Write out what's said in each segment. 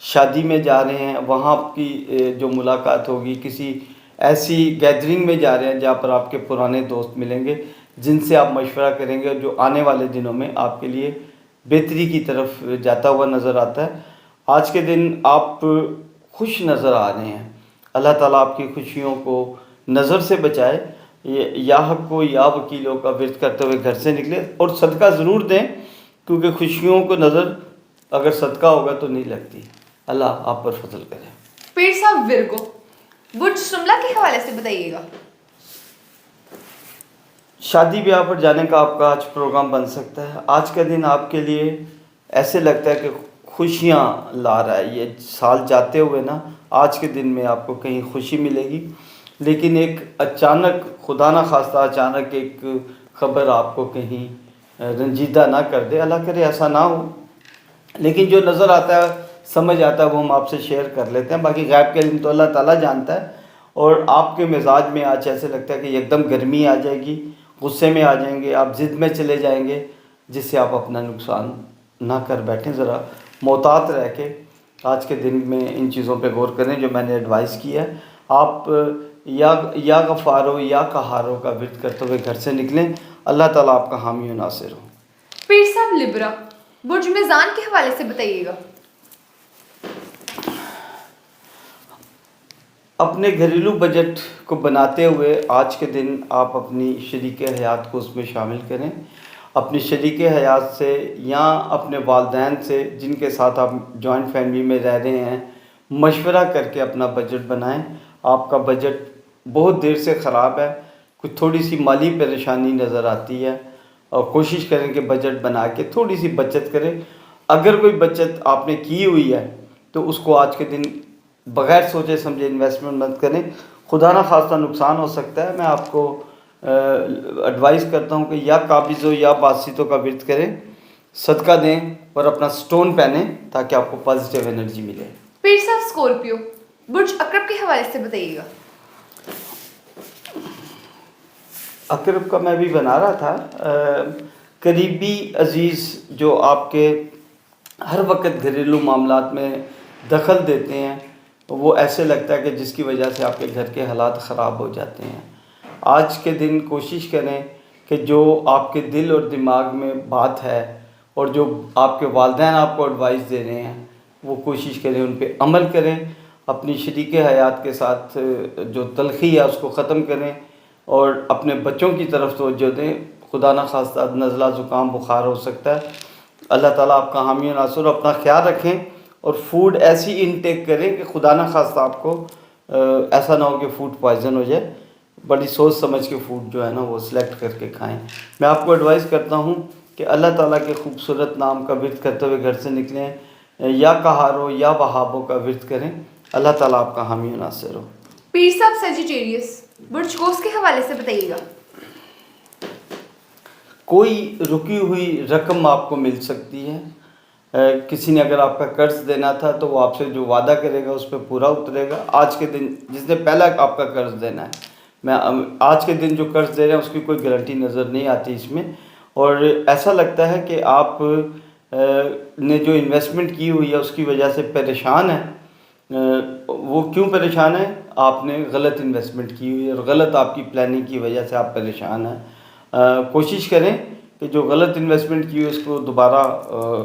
شادی میں جا رہے ہیں وہاں آپ کی جو ملاقات ہوگی، کسی ایسی گیدرنگ میں جا رہے ہیں جہاں پر آپ کے پرانے دوست ملیں گے جن سے آپ مشورہ کریں گے، جو آنے والے دنوں میں آپ کے لیے بہتری کی طرف جاتا ہوا نظر آتا ہے۔ آج کے دن آپ خوش نظر آ رہے ہیں، اللہ تعالیٰ آپ کی خوشیوں کو نظر سے بچائے۔ یا حق کو یا وکیلوں کا ورد کرتے ہوئے گھر سے نکلے، اور صدقہ ضرور دیں کیونکہ خوشیوں کو نظر اگر صدقہ ہوگا تو نہیں لگتی۔ اللہ آپ پر فضل کرے۔ پیر صاحب ورگو، برج شملہ کے حوالے سے بتائیے گا۔ شادی بیاہ پر جانے کا آپ کا آج پروگرام بن سکتا ہے۔ آج کا دن آپ کے لیے ایسے لگتا ہے کہ خوشیاں لا رہا ہے۔ یہ سال جاتے ہوئے نا آج کے دن میں آپ کو کہیں خوشی ملے گی، لیکن ایک اچانک خدا نہ خواستہ اچانک ایک خبر آپ کو کہیں رنجیدہ نہ کر دے، اللہ کرے ایسا نہ ہو، لیکن جو نظر آتا ہے سمجھ آتا ہے وہ ہم آپ سے شیئر کر لیتے ہیں۔ باقی غیب کے علم تو اللہ تعالیٰ جانتا ہے۔ اور آپ کے مزاج میں آج ایسے لگتا ہے کہ ایک دم گرمی آ جائے گی، غصے میں آ جائیں گے، آپ ضد میں چلے جائیں گے، جس سے آپ اپنا نقصان نہ کر بیٹھیں۔ ذرا محتاط رہ کے آج کے دن میں ان چیزوں پہ غور کریں جو میں نے ایڈوائز کی ہے۔ آپ یا غفارو یا قہارو کا ورد کرتے ہوئے گھر سے نکلیں، اللہ تعالیٰ آپ کا حامی و ناصر ہو۔ پیر صاحب لبرا، برج میزان کے حوالے سے بتائیے گا۔ اپنے گھریلو بجٹ کو بناتے ہوئے آج کے دن آپ اپنی شریک حیات کو اس میں شامل کریں۔ اپنی شریک حیات سے یا اپنے والدین سے جن کے ساتھ آپ جوائنٹ فیملی میں رہ رہے ہیں مشورہ کر کے اپنا بجٹ بنائیں۔ آپ کا بجٹ بہت دیر سے خراب ہے، کچھ تھوڑی سی مالی پریشانی نظر آتی ہے، اور کوشش کریں کہ بجٹ بنا کے تھوڑی سی بچت کریں۔ اگر کوئی بچت آپ نے کی ہوئی ہے تو اس کو آج کے دن بغیر سوچے سمجھے انویسٹمنٹ مت کریں، خدا نہ خواستہ نقصان ہو سکتا ہے۔ میں آپ کو ایڈوائز کرتا ہوں کہ یا قابضوں یا باسطوں کا ورد کریں، صدقہ دیں اور اپنا سٹون پہنیں تاکہ آپ کو پازیٹیو انرجی ملے۔ پیر صاحب اسکورپیو، برج اکرب کے حوالے سے بتائیے گا۔ اقرب کا میں بھی بنا رہا تھا۔ قریبی عزیز جو آپ کے ہر وقت گھریلو معاملات میں دخل دیتے ہیں، وہ ایسے لگتا ہے کہ جس کی وجہ سے آپ کے گھر کے حالات خراب ہو جاتے ہیں۔ آج کے دن کوشش کریں کہ جو آپ کے دل اور دماغ میں بات ہے اور جو آپ کے والدین آپ کو ایڈوائز دے رہے ہیں وہ کوشش کریں ان پہ عمل کریں۔ اپنی شریک حیات کے ساتھ جو تلخی ہے اس کو ختم کریں اور اپنے بچوں کی طرف توجہ دیں۔ خدا نہ خواستہ نزلہ زکام بخار ہو سکتا ہے۔ اللہ تعالیٰ آپ کا حامی و ناصر ہو۔ اپنا خیال رکھیں اور فوڈ ایسی انٹیک کریں کہ خدا نہ خواستہ آپ کو ایسا نہ ہو کہ فوڈ پوائزن ہو جائے۔ بڑی سوچ سمجھ کے فوڈ جو ہے نا وہ سلیکٹ کر کے کھائیں۔ میں آپ کو ایڈوائز کرتا ہوں کہ اللہ تعالیٰ کے خوبصورت نام کا ورد کرتے ہوئے گھر سے نکلیں، یا قہارو یا وہابوں کا ورد کریں۔ اللہ تعالیٰ آپ کا حامی و ناصر ہو۔ پیر صاحب سیجیٹیریس، برج قوس کے حوالے سے بتائیے گا۔ کوئی رکی ہوئی رقم آپ کو مل سکتی ہے۔ کسی نے اگر آپ کا قرض دینا تھا تو وہ آپ سے جو وعدہ کرے گا اس پہ پورا اترے گا۔ آج کے دن جس نے پہلا آپ کا قرض دینا ہے، میں آج کے دن جو قرض دے رہے ہیں اس کی کوئی گارنٹی نظر نہیں آتی اس میں، اور ایسا لگتا ہے کہ آپ نے جو انویسٹمنٹ کی ہوئی ہے اس کی وجہ سے پریشان ہے۔ وہ کیوں پریشان ہے؟ آپ نے غلط انویسٹمنٹ کی ہوئی ہے اور غلط آپ کی پلاننگ کی وجہ سے آپ پریشان ہیں۔ کوشش کریں کہ جو غلط انویسٹمنٹ کی ہوئی اس کو دوبارہ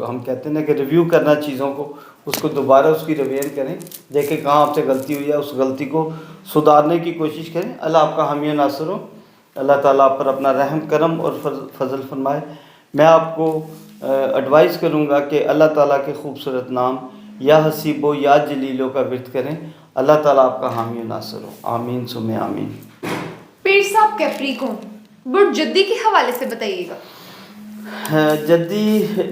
ہم کہتے ہیں نا کہ ریویو کرنا چیزوں کو، اس کو دوبارہ اس کی ریویژن کریں، دیکھیں کہاں آپ سے غلطی ہوئی ہے، اس غلطی کو سدھارنے کی کوشش کریں۔ اللہ آپ کا حامی و ناصر ہو۔ اللہ تعالیٰ آپ پر اپنا رحم کرم اور فضل فرمائے۔ میں آپ کو ایڈوائز کروں گا کہ اللہ تعالیٰ کے خوبصورت نام یا حسیبو یا جلیلو کا ورد کریں۔ اللہ تعالیٰ آپ کا حامی و ناصر ہو۔ آمین ثم آمین۔ پیر صاحب کیپریکون، برج جدی کے حوالے سے بتائیے گا۔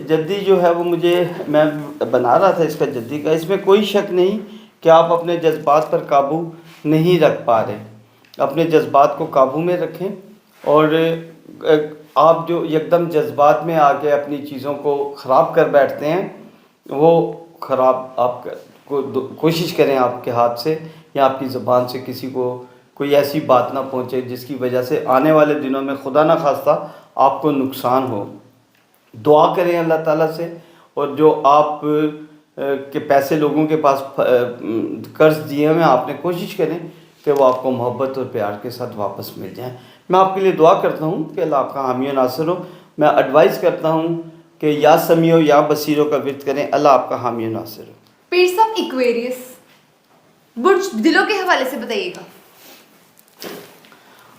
جدی جو ہے وہ میں بنا رہا تھا اس کا جدی کا، اس میں کوئی شک نہیں کہ آپ اپنے جذبات پر قابو نہیں رکھ پا رہے۔ اپنے جذبات کو قابو میں رکھیں، اور آپ جو یکدم جذبات میں آ کے اپنی چیزوں کو خراب کر بیٹھتے ہیں وہ خراب آپ کو کوشش کریں آپ کے ہاتھ سے یا آپ کی زبان سے کسی کو کوئی ایسی بات نہ پہنچے جس کی وجہ سے آنے والے دنوں میں خدا نہ خواستہ آپ کو نقصان ہو۔ دعا کریں اللہ تعالیٰ سے، اور جو آپ کہ پیسے لوگوں کے پاس قرض دیے ہوئے ہیں، آپ نے کوشش کریں کہ وہ آپ کو محبت اور پیار کے ساتھ واپس مل جائیں۔ میں آپ کے لیے دعا کرتا ہوں کہ اللہ آپ کا حامی و ناصر ہو۔ میں ایڈوائز کرتا ہوں کہ یا سمیع یا بصیروں کا ورد کریں، اللہ آپ کا حامی و ناصر ہو۔ پیر صاحب ایکویریس برج دلوں کے حوالے سے بتائیے گا۔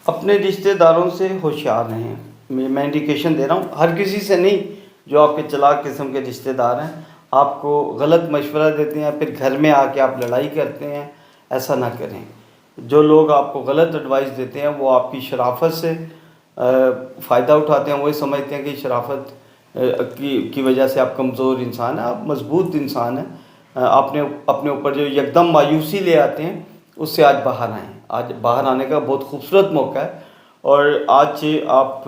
اپنے رشتہ داروں سے ہوشیار رہیں۔ میں انڈیکیشن دے رہا ہوں، ہر کسی سے نہیں، جو آپ کے چلاک قسم کے رشتہ دار ہیں آپ کو غلط مشورہ دیتے ہیں، پھر گھر میں آ کے آپ لڑائی کرتے ہیں، ایسا نہ کریں۔ جو لوگ آپ کو غلط ایڈوائس دیتے ہیں وہ آپ کی شرافت سے فائدہ اٹھاتے ہیں، وہی سمجھتے ہیں کہ شرافت کی وجہ سے آپ کمزور انسان ہیں، آپ مضبوط انسان ہیں۔ آپ نے اپنے اوپر جو یکدم مایوسی لے آتے ہیں اس سے آج باہر آئیں۔ آج باہر آنے کا بہت خوبصورت موقع ہے، اور آج آپ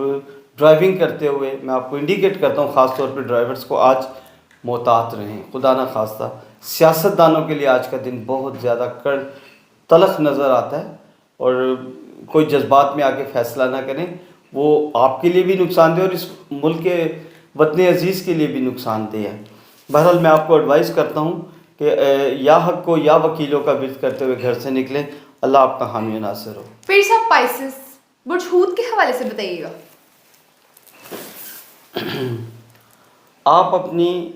ڈرائیونگ کرتے ہوئے میں آپ کو انڈیکیٹ کرتا ہوں، خاص طور پہ ڈرائیورز کو، آج محتاط رہیں، خدا نہ خواستہ۔ سیاستدانوں کے لیے آج کا دن بہت زیادہ تلخ نظر آتا ہے، اور کوئی جذبات میں آ کے فیصلہ نہ کریں، وہ آپ کے لیے بھی نقصان دہ اور اس ملک کے وطن عزیز کے لیے بھی نقصان دہ ہے۔ بہرحال میں آپ کو ایڈوائز کرتا ہوں کہ یا حق کو یا وکیلوں کا ورد کرتے ہوئے گھر سے نکلیں، اللہ آپ کا حامی و ناصر ہو۔ پیر صاحب پائسس برج حوت کے حوالے سے بتائیے گا۔ آپ اپنی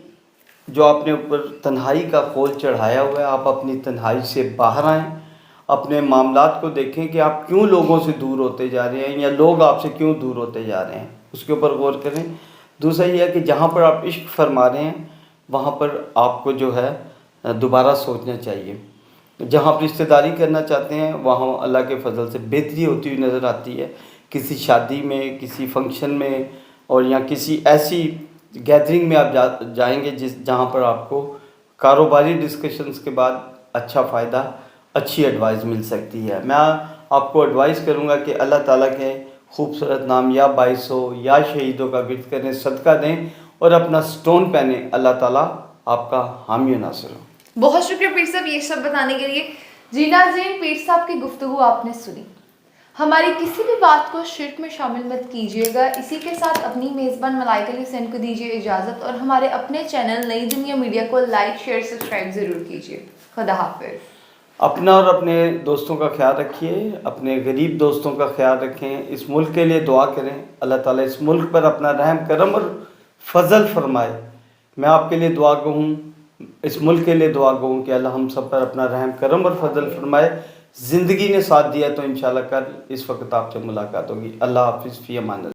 جو اپنے اوپر تنہائی کا خول چڑھایا ہوا ہے، آپ اپنی تنہائی سے باہر آئیں، اپنے معاملات کو دیکھیں کہ آپ کیوں لوگوں سے دور ہوتے جا رہے ہیں، یا لوگ آپ سے کیوں دور ہوتے جا رہے ہیں، اس کے اوپر غور کریں۔ دوسرا یہ ہے کہ جہاں پر آپ عشق فرما رہے ہیں وہاں پر آپ کو جو ہے دوبارہ سوچنا چاہیے۔ جہاں آپ رشتہ داری کرنا چاہتے ہیں وہاں اللہ کے فضل سے بہتری ہوتی ہوئی نظر آتی ہے، کسی شادی میں، کسی فنکشن میں، اور یا کسی ایسی گیدرنگ میں آپ جائیں گے جہاں پر آپ کو کاروباری ڈسکشنز کے بعد اچھا فائدہ، اچھی ایڈوائز مل سکتی ہے۔ میں آپ کو ایڈوائز کروں گا کہ اللہ تعالیٰ کے خوبصورت نام یا باعثوں یا شہیدوں کا ورد کریں، صدقہ دیں اور اپنا سٹون پہنیں، اللہ تعالیٰ آپ کا حامی و ناصر ہو۔ بہت شکریہ پیر صاحب یہ سب بتانے کے لیے۔ جی ناظرین، پیر صاحب کی گفتگو آپ نے سنی۔ ہماری کسی بھی بات کو شرک میں شامل مت کیجیے گا۔ اسی کے ساتھ اپنی میزبان ملائکہ علی حسین کو دیجیے اجازت، اور ہمارے اپنے چینل نئی دنیا میڈیا کو لائک، شیئر، سبسکرائب ضرور کیجیے۔ خدا حافظ۔ اپنا اور اپنے دوستوں کا خیال رکھیے، اپنے غریب دوستوں کا خیال رکھیں، اس ملک کے لیے دعا کریں، اللہ تعالیٰ اس ملک پر اپنا رحم کرم اور فضل فرمائے۔ میں آپ کے لیے دعا گو ہوں، اس ملک کے لیے دعا گو ہوں کہ اللہ ہم سب پر اپنا رحم کرم اور فضل فرمائے۔ زندگی نے ساتھ دیا تو انشاءاللہ کل اس وقت آپ سے ملاقات ہوگی۔ اللہ حافظ، فی امان اللہ۔